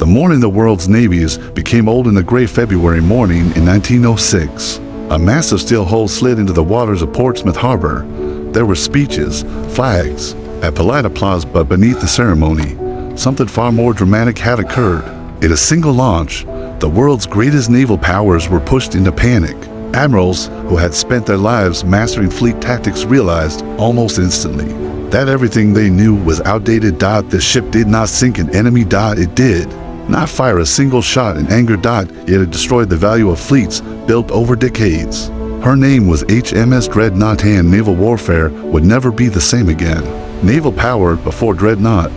The morning the world's navies became old in a gray February morning in 1906. A massive steel hull slid into the waters of Portsmouth Harbor. There were speeches, flags, and polite applause, but beneath the ceremony, something far more dramatic had occurred. In a single launch, the world's greatest naval powers were pushed into panic. Admirals who had spent their lives mastering fleet tactics realized almost instantly that everything they knew was outdated. The ship did not sink an enemy. It did not fire a single shot in anger. Yet it destroyed the value of fleets built over decades. Her name was HMS Dreadnought, and naval warfare would never be the same again. Naval power before Dreadnought,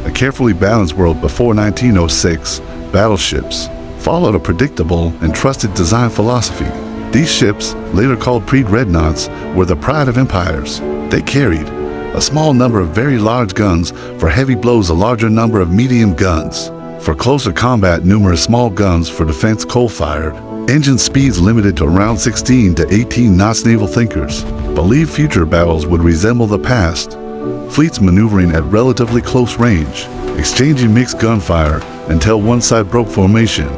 a carefully balanced world before 1906. Battleships followed a predictable and trusted design philosophy. These ships, later called pre-dreadnoughts, were the pride of empires. They carried a small number of very large guns for heavy blows, a larger number of medium guns for closer combat, numerous small guns for defense, coal-fired, engine speeds limited to around 16 to 18 knots. Naval thinkers believed future battles would resemble the past. Fleets maneuvering at relatively close range, exchanging mixed gunfire until one side broke formation.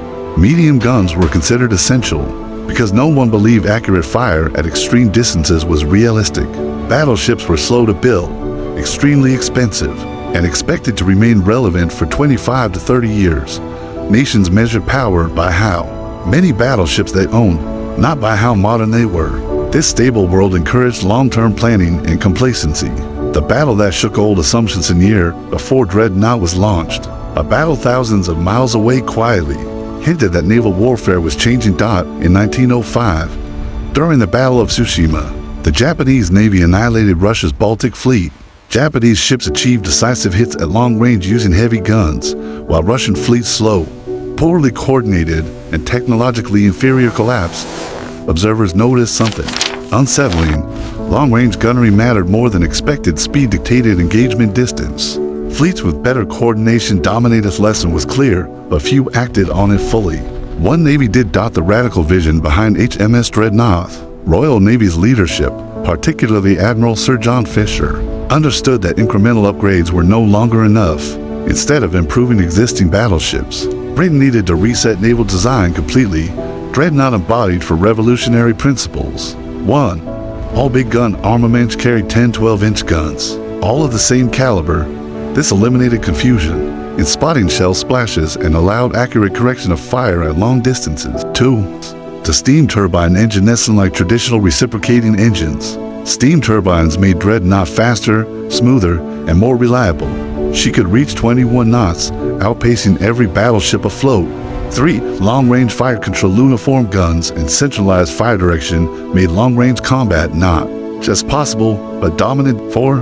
Medium guns were considered essential because no one believed accurate fire at extreme distances was realistic. Battleships were slow to build, extremely expensive, and expected to remain relevant for 25 to 30 years. Nations measured power by how many battleships they owned, not by how modern they were. This stable world encouraged long-term planning and complacency. The battle that shook old assumptions in year before Dreadnought was launched, a battle thousands of miles away, quietly hinted that naval warfare was changing. In 1905, during the Battle of Tsushima, the Japanese Navy annihilated Russia's Baltic Fleet. Japanese ships achieved decisive hits at long range using heavy guns, while Russian fleets slow, poorly coordinated, and technologically inferior collapsed. Observers noticed something unsettling. Long-range gunnery mattered more than expected. Speed dictated engagement distance. Fleets with better coordination dominated. This lesson was clear, but few acted on it fully. One Navy did. The radical vision behind HMS Dreadnought. Royal Navy's leadership, particularly Admiral Sir John Fisher, understood that incremental upgrades were no longer enough. Instead of improving existing battleships, Britain needed to reset naval design completely. Dreadnought embodied for revolutionary principles. 1. All big gun armaments carried 10-12-inch guns, all of the same caliber. This eliminated confusion in spotting shell splashes and allowed accurate correction of fire at long distances. 2. The steam turbine engine, nesting like traditional reciprocating engines. Steam turbines made Dreadnought faster, smoother, and more reliable. She could reach 21 knots, outpacing every battleship afloat. 3. Long-range fire control, uniform guns, and centralized fire direction made long-range combat not just possible, but dominant. 4.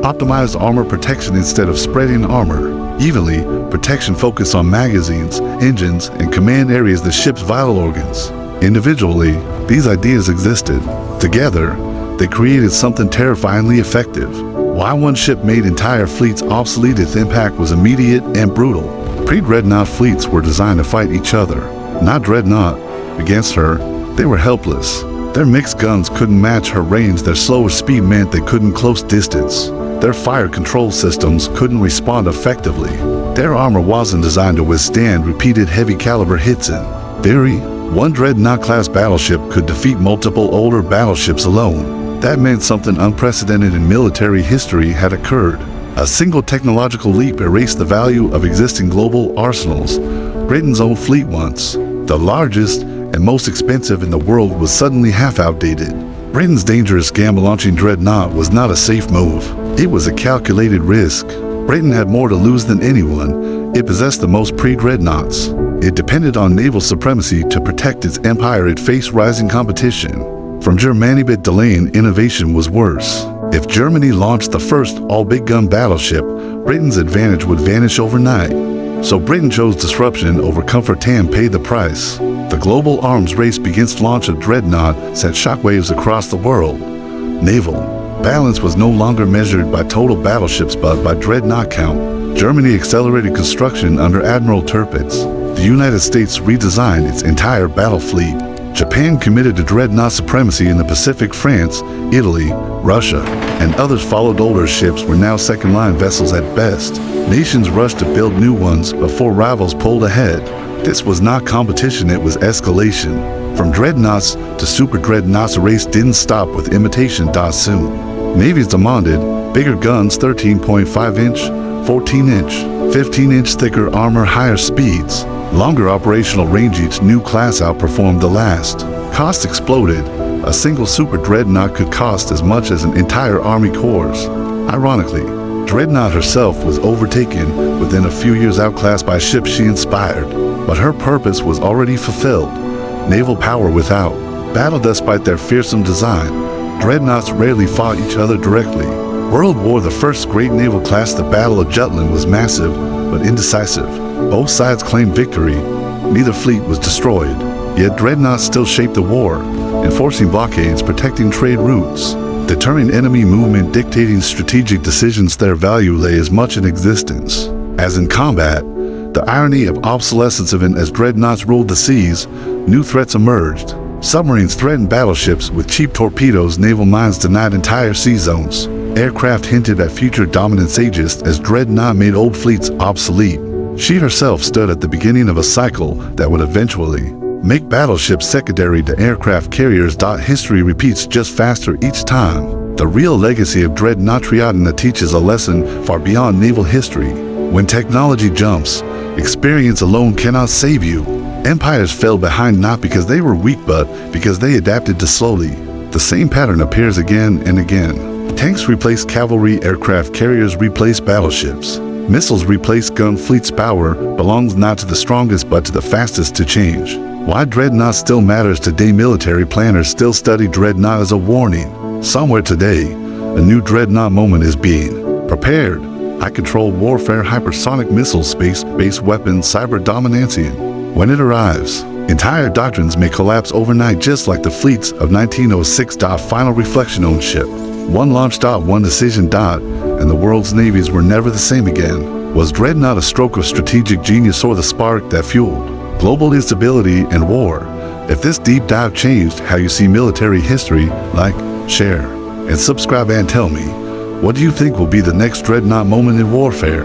Optimized armor protection instead of spreading armor evenly. Protection focused on magazines, engines, and command areas, the ship's vital organs. Individually, these ideas existed. Together, they created something terrifyingly effective. While one ship made entire fleets obsolete, its impact was immediate and brutal. Pre-Dreadnought fleets were designed to fight each other, not Dreadnought against her. They were helpless. Their mixed guns couldn't match her range. Their slower speed meant they couldn't close distance. Their fire control systems couldn't respond effectively. Their armor wasn't designed to withstand repeated heavy caliber hits. In theory, one Dreadnought-class battleship could defeat multiple older battleships alone. That meant something unprecedented in military history had occurred. A single technological leap erased the value of existing global arsenals. Britain's own fleet, once the largest and most expensive in the world, was suddenly half outdated. Britain's dangerous gamble launching Dreadnought was not a safe move. It was a calculated risk. Britain had more to lose than anyone. It possessed the most pre-Dreadnoughts. It depended on naval supremacy to protect its empire. It faced rising competition from Germany, but delaying innovation was worse. If Germany launched the first all-big gun battleship, Britain's advantage would vanish overnight. So Britain chose disruption over comfort and paid the price. The global arms race against the launch of Dreadnought sent shockwaves across the world. Naval balance was no longer measured by total battleships but by Dreadnought count. Germany accelerated construction under Admiral Tirpitz. The United States redesigned its entire battle fleet. Japan committed to dreadnought supremacy in the Pacific. France, Italy, Russia, and others followed. Older ships were now second-line vessels at best. Nations rushed to build new ones before rivals pulled ahead. This was not competition, it was escalation. From dreadnoughts to super dreadnoughts, the race didn't stop with imitation. Soon, navies demanded bigger guns, 13.5-inch, 14-inch, 15-inch thicker armor, higher speeds, longer operational range. Each new class outperformed the last. Cost exploded. A single super dreadnought could cost as much as an entire army corps. Ironically, Dreadnought herself was overtaken within a few years, outclassed by ships she inspired. But her purpose was already fulfilled. Naval power without battle. Despite their fearsome design, dreadnoughts rarely fought each other directly. World War, the first great naval clash, the Battle of Jutland, was massive but indecisive. Both sides claimed victory. Neither fleet was destroyed. Yet dreadnoughts still shaped the war, enforcing blockades, protecting trade routes, deterring enemy movement, dictating strategic decisions. Their value lay as much in existence as in combat. The irony of obsolescence. Even as dreadnoughts ruled the seas, new threats emerged. Submarines threatened battleships with cheap torpedoes. Naval mines denied entire sea zones. Aircraft hinted at future dominance. Aegis as dreadnought made old fleets obsolete. She herself stood at the beginning of a cycle that would eventually make battleships secondary to aircraft carriers. History repeats, just faster each time. The real legacy of dreadnought Triadina teaches a lesson far beyond naval history. When technology jumps, experience alone cannot save you. Empires fell behind not because they were weak, but because they adapted too slowly. The same pattern appears again and again. Tanks replace cavalry, aircraft carriers replace battleships. Missiles replace gun fleets. Power belongs not to the strongest but to the fastest to change. Why dreadnought still matters today. Military planners still study dreadnought as a warning. Somewhere today, a new dreadnought moment is being prepared. High-control warfare, hypersonic missiles, space-based weapons, cyber dominancian. When it arrives, entire doctrines may collapse overnight, just like the fleets of 1906. Final reflection on ship. One launch. One decision. And the world's navies were never the same again. Was dreadnought a stroke of strategic genius or the spark that fueled global instability and war? If this deep dive changed how you see military history, like, share, and subscribe, and tell me, what do you think will be the next dreadnought moment in warfare?